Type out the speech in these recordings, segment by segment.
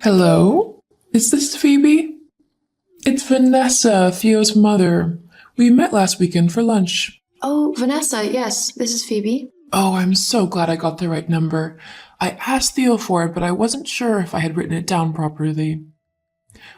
Hello? Is this Phoebe? It's Vanessa, Theo's mother. We met last weekend for lunch. Oh, Vanessa, yes, this is Phoebe. Oh, I'm so glad I got the right number. I asked Theo for it, but I wasn't sure if I had written it down properly.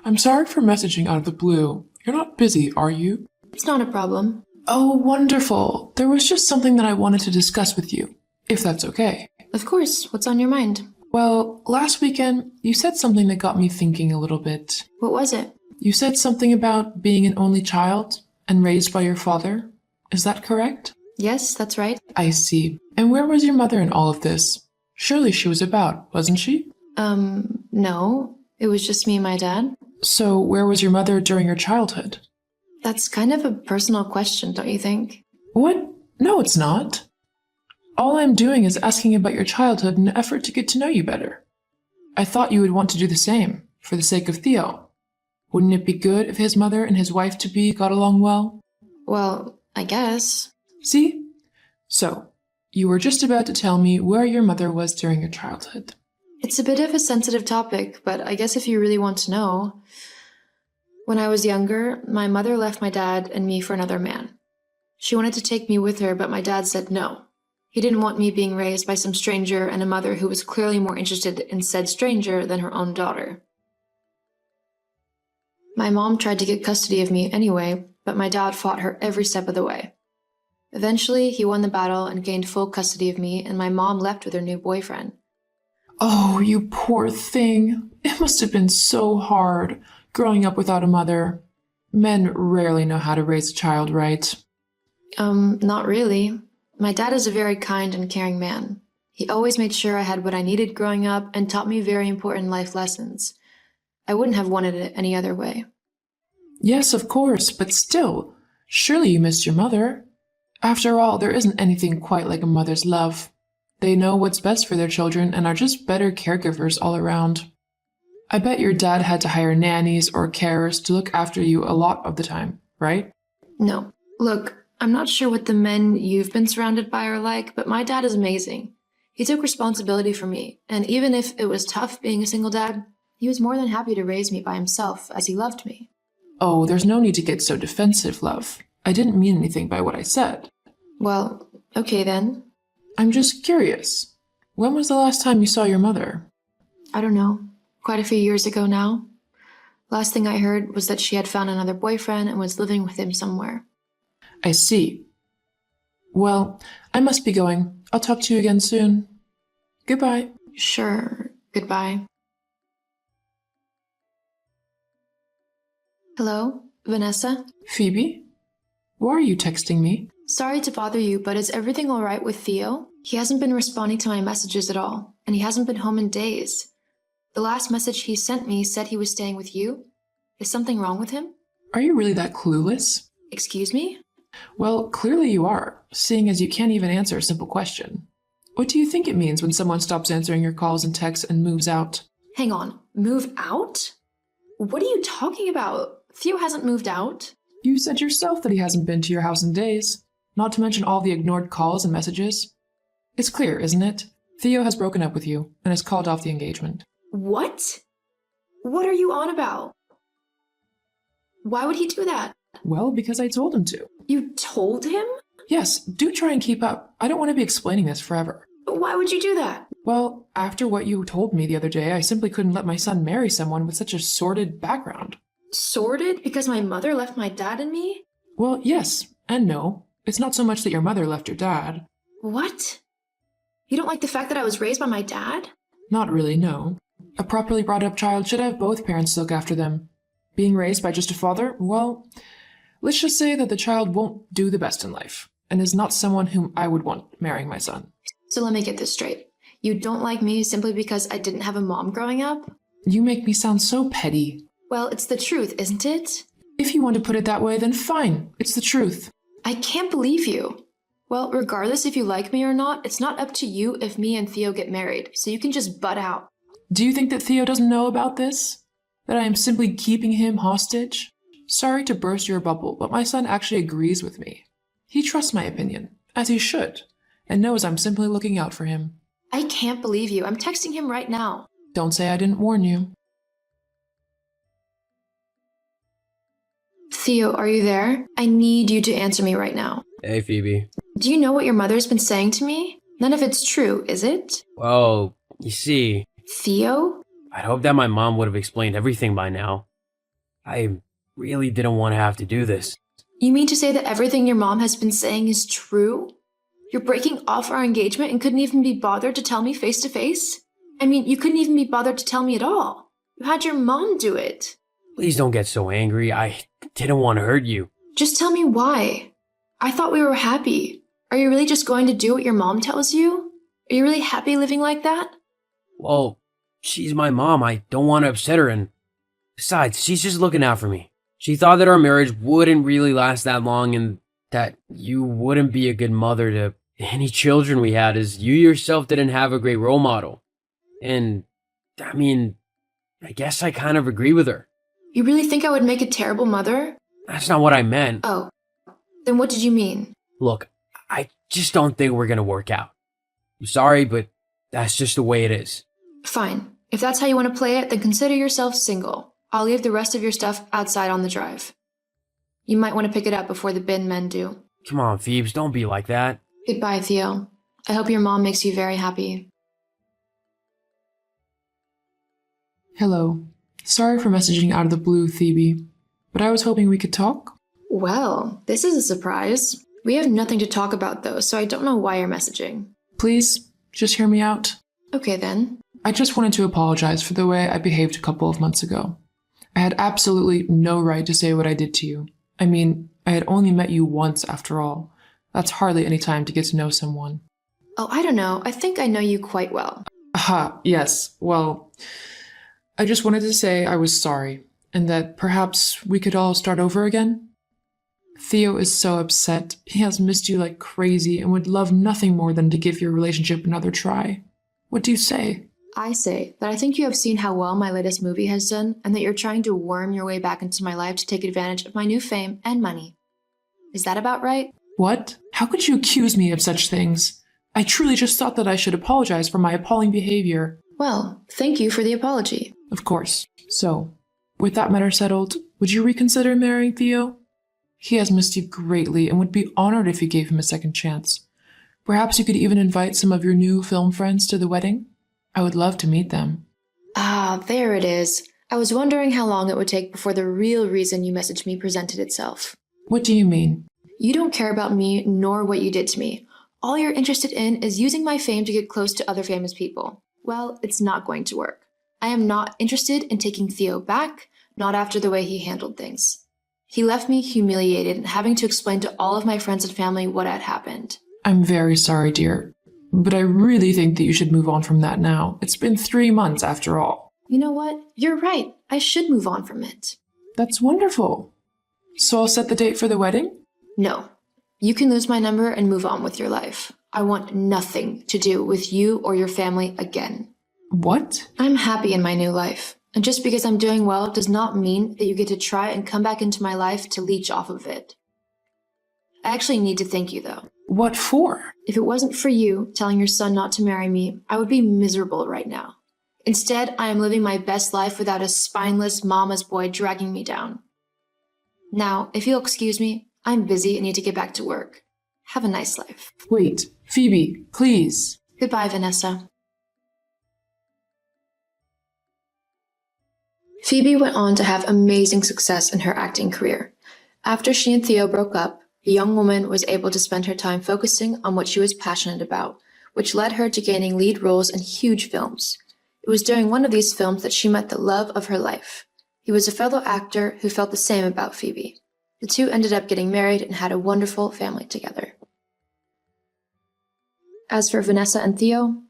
I'm sorry for messaging out of the blue. You're not busy, are you? It's not a problem. Oh, wonderful. There was just something that I wanted to discuss with you, if that's okay. Of course, what's on your mind? Well, last weekend, you said something that got me thinking a little bit. What was it? You said something about being an only child and raised by your father. Is that correct? Yes, that's right. I see. And where was your mother in all of this? Surely she was about, wasn't she? No. It was just me and my dad. So where was your mother during your childhood? That's kind of a personal question, don't you think? What? No, it's not. All I'm doing is asking about your childhood in an effort to get to know you better. I thought you would want to do the same, for the sake of Theo. Wouldn't it be good if his mother and his wife-to-be got along well? Well, I guess. See? So, you were just about to tell me where your mother was during your childhood. It's a bit of a sensitive topic, but I guess if you really want to know. When I was younger, my mother left my dad and me for another man. She wanted to take me with her, but my dad said no. He didn't want me being raised by some stranger and a mother who was clearly more interested in said stranger than her own daughter. My mom tried to get custody of me anyway, but my dad fought her every step of the way. Eventually, he won the battle and gained full custody of me, and my mom left with her new boyfriend. Oh, you poor thing. It must have been so hard, growing up without a mother. Men rarely know how to raise a child right. Not really. My dad is a very kind and caring man. He always made sure I had what I needed growing up and taught me very important life lessons. I wouldn't have wanted it any other way. Yes, of course, but still, surely you missed your mother. After all, there isn't anything quite like a mother's love. They know what's best for their children and are just better caregivers all around. I bet your dad had to hire nannies or carers to look after you a lot of the time, right? No. Look, I'm not sure what the men you've been surrounded by are like, but my dad is amazing. He took responsibility for me, and even if it was tough being a single dad, he was more than happy to raise me by himself as he loved me. Oh, there's no need to get so defensive, love. I didn't mean anything by what I said. Well, okay then. I'm just curious. When was the last time you saw your mother? I don't know. Quite a few years ago now. Last thing I heard was that she had found another boyfriend and was living with him somewhere. I see. Well, I must be going. I'll talk to you again soon. Goodbye. Sure. Goodbye. Hello, Vanessa? Phoebe? Why are you texting me? Sorry to bother you, but is everything all right with Theo? He hasn't been responding to my messages at all, and he hasn't been home in days. The last message he sent me said he was staying with you. Is something wrong with him? Are you really that clueless? Excuse me? Well, clearly you are, seeing as you can't even answer a simple question. What do you think it means when someone stops answering your calls and texts and moves out? Hang on, move out? What are you talking about? Theo hasn't moved out. You said yourself that he hasn't been to your house in days, not to mention all the ignored calls and messages. It's clear, isn't it? Theo has broken up with you and has called off the engagement. What? What are you on about? Why would he do that? Well, because I told him to. You told him? Yes, do try and keep up. I don't want to be explaining this forever. Why would you do that? Well, after what you told me the other day, I simply couldn't let my son marry someone with such a sordid background. Sordid because my mother left my dad and me? Well, yes and no. It's not so much that your mother left your dad. What? You don't like the fact that I was raised by my dad? Not really, no. A properly brought up child should have both parents to look after them. Being raised by just a father, well, let's just say that the child won't do the best in life, and is not someone whom I would want marrying my son. So let me get this straight. You don't like me simply because I didn't have a mom growing up? You make me sound so petty. Well, it's the truth, isn't it? If you want to put it that way, then fine. It's the truth. I can't believe you. Well, regardless if you like me or not, it's not up to you if me and Theo get married, so you can just butt out. Do you think that Theo doesn't know about this? That I am simply keeping him hostage? Sorry to burst your bubble, but my son actually agrees with me. He trusts my opinion, as he should, and knows I'm simply looking out for him. I can't believe you. I'm texting him right now. Don't say I didn't warn you. Theo, are you there? I need you to answer me right now. Hey, Phoebe. Do you know what your mother's been saying to me? None of it's true, is it? Well, you see, Theo? I'd hoped that my mom would have explained everything by now. I really didn't want to have to do this. You mean to say that everything your mom has been saying is true? You're breaking off our engagement and couldn't even be bothered to tell me face to face? I mean, you couldn't even be bothered to tell me at all. You had your mom do it. Please don't get so angry. I didn't want to hurt you. Just tell me why. I thought we were happy. Are you really just going to do what your mom tells you? Are you really happy living like that? Well, she's my mom. I don't want to upset her, and besides, she's just looking out for me. She thought that our marriage wouldn't really last that long and that you wouldn't be a good mother to any children we had, as you yourself didn't have a great role model. And, I mean, I guess I kind of agree with her. You really think I would make a terrible mother? That's not what I meant. Oh, then what did you mean? Look, I just don't think we're gonna work out. I'm sorry, but that's just the way it is. Fine. If that's how you want to play it, then consider yourself single. I'll leave the rest of your stuff outside on the drive. You might want to pick it up before the bin men do. Come on, Phoebes, don't be like that. Goodbye, Theo. I hope your mom makes you very happy. Hello. Sorry for messaging out of the blue, Phoebe, but I was hoping we could talk. Well, this is a surprise. We have nothing to talk about though, so I don't know why you're messaging. Please, just hear me out. Okay then. I just wanted to apologize for the way I behaved a couple of months ago. I had absolutely no right to say what I did to you. I mean, I had only met you once after all. That's hardly any time to get to know someone. Oh, I don't know. I think I know you quite well. Aha, yes. Well, I just wanted to say I was sorry, and that perhaps we could all start over again. Theo is so upset. He has missed you like crazy and would love nothing more than to give your relationship another try. What do you say? I say that I think you have seen how well my latest movie has done, and that you're trying to worm your way back into my life to take advantage of my new fame and money. Is that about right? What? How could you accuse me of such things? I truly just thought that I should apologize for my appalling behavior. Well, thank you for the apology. Of course. So, with that matter settled, would you reconsider marrying Theo? He has missed you greatly and would be honored if you gave him a second chance. Perhaps you could even invite some of your new film friends to the wedding? I would love to meet them. Ah, there it is. I was wondering how long it would take before the real reason you messaged me presented itself. What do you mean? You don't care about me nor what you did to me. All you're interested in is using my fame to get close to other famous people. Well, it's not going to work. I am not interested in taking Theo back, not after the way he handled things. He left me humiliated and having to explain to all of my friends and family what had happened. I'm very sorry, dear. But I really think that you should move on from that now. It's been 3 months after all. You know what? You're right. I should move on from it. That's wonderful. So I'll set the date for the wedding? No. You can lose my number and move on with your life. I want nothing to do with you or your family again. What? I'm happy in my new life. And just because I'm doing well does not mean that you get to try and come back into my life to leech off of it. I actually need to thank you, though. What for? If it wasn't for you telling your son not to marry me, I would be miserable right now. Instead, I am living my best life without a spineless mama's boy dragging me down. Now, if you'll excuse me, I'm busy and need to get back to work. Have a nice life. Wait, Phoebe, please. Goodbye, Vanessa. Phoebe went on to have amazing success in her acting career. After she and Theo broke up, the young woman was able to spend her time focusing on what she was passionate about, which led her to gaining lead roles in huge films. It was during one of these films that she met the love of her life. He was a fellow actor who felt the same about Phoebe. The two ended up getting married and had a wonderful family together. As for Vanessa and Theo,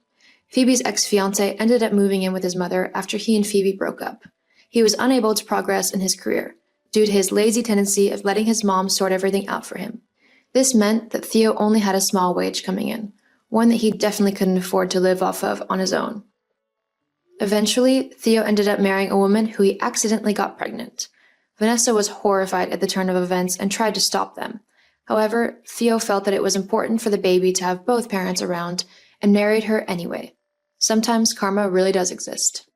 Phoebe's ex-fiancé ended up moving in with his mother after he and Phoebe broke up. He was unable to progress in his career due to his lazy tendency of letting his mom sort everything out for him. This meant that Theo only had a small wage coming in, one that he definitely couldn't afford to live off of on his own. Eventually, Theo ended up marrying a woman who he accidentally got pregnant. Vanessa was horrified at the turn of events and tried to stop them. However, Theo felt that it was important for the baby to have both parents around and married her anyway. Sometimes karma really does exist.